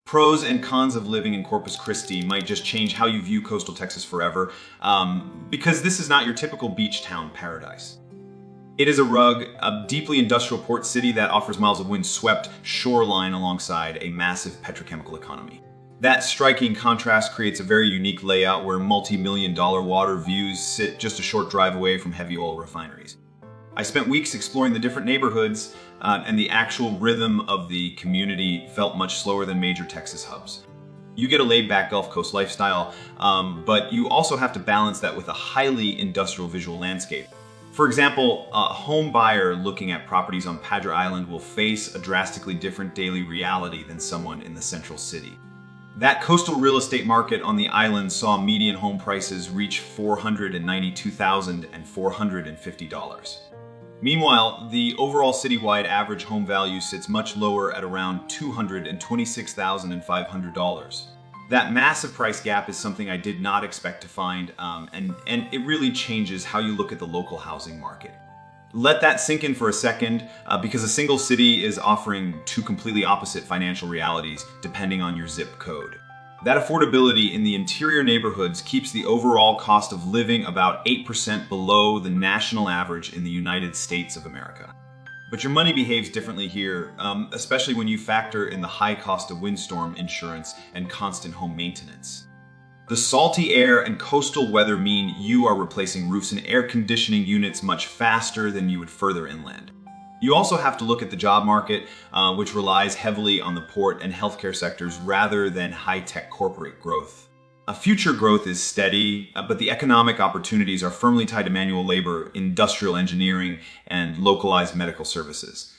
Pros and cons of living in Corpus Christi might just change how you view coastal Texas forever, because this is not your typical beach town paradise. It is a deeply industrial port city that offers miles of wind-swept shoreline alongside a massive petrochemical economy. That striking contrast creates a very unique layout where multi-million-dollar water views sit just a short drive away from heavy oil refineries. I spent weeks exploring the different neighborhoods, and the actual rhythm of the community felt much slower than major Texas hubs. You get a laid-back Gulf Coast lifestyle, but you also have to balance that with a highly industrial visual landscape. For example, a home buyer looking at properties on Padre Island will face a drastically different daily reality than someone in the central city. That coastal real estate market on the island saw median home prices reach $492,000 and $450. Meanwhile, the overall citywide average home value sits much lower at around $226,500. That massive price gap is something I did not expect to find, and it really changes how you look at the local housing market. Let that sink in for a second, because a single city is offering two completely opposite financial realities depending on your zip code. That affordability in the interior neighborhoods keeps the overall cost of living about 8% below the national average in the United States of America. But your money behaves differently here, especially when you factor in the high cost of windstorm insurance and constant home maintenance. The salty air and coastal weather mean you are replacing roofs and air conditioning units much faster than you would further inland. You also have to look at the job market, which relies heavily on the port and healthcare sectors rather than high-tech corporate growth. Future growth is steady, but the economic opportunities are firmly tied to manual labor, industrial engineering, and localized medical services.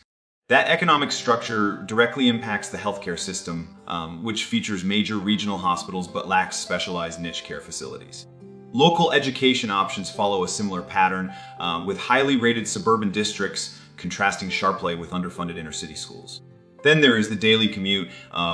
That economic structure directly impacts the healthcare system, which features major regional hospitals but lacks specialized niche care facilities. Local education options follow a similar pattern, with highly rated suburban districts contrasting sharply with underfunded inner-city schools. Then there is the daily commute,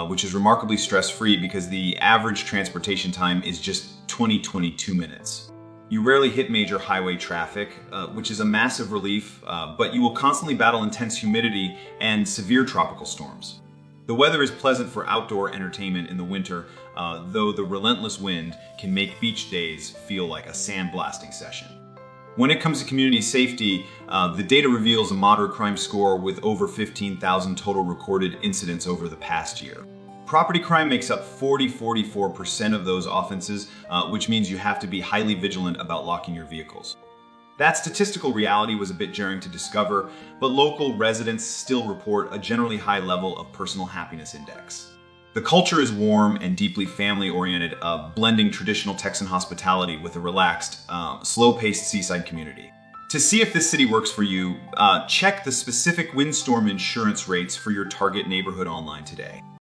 which is remarkably stress-free because the average transportation time is just 22 minutes. You rarely hit major highway traffic, which is a massive relief, but you will constantly battle intense humidity and severe tropical storms. The weather is pleasant for outdoor entertainment in the winter, though the relentless wind can make beach days feel like a sandblasting session. When it comes to community safety, the data reveals a moderate crime score with over 15,000 total recorded incidents over the past year. Property crime makes up 44% of those offenses, which means you have to be highly vigilant about locking your vehicles. That statistical reality was a bit jarring to discover, but local residents still report a generally high level of personal happiness index. The culture is warm and deeply family-oriented, blending traditional Texan hospitality with a relaxed, slow-paced seaside community. To see if this city works for you, check the specific windstorm insurance rates for your target neighborhood online today.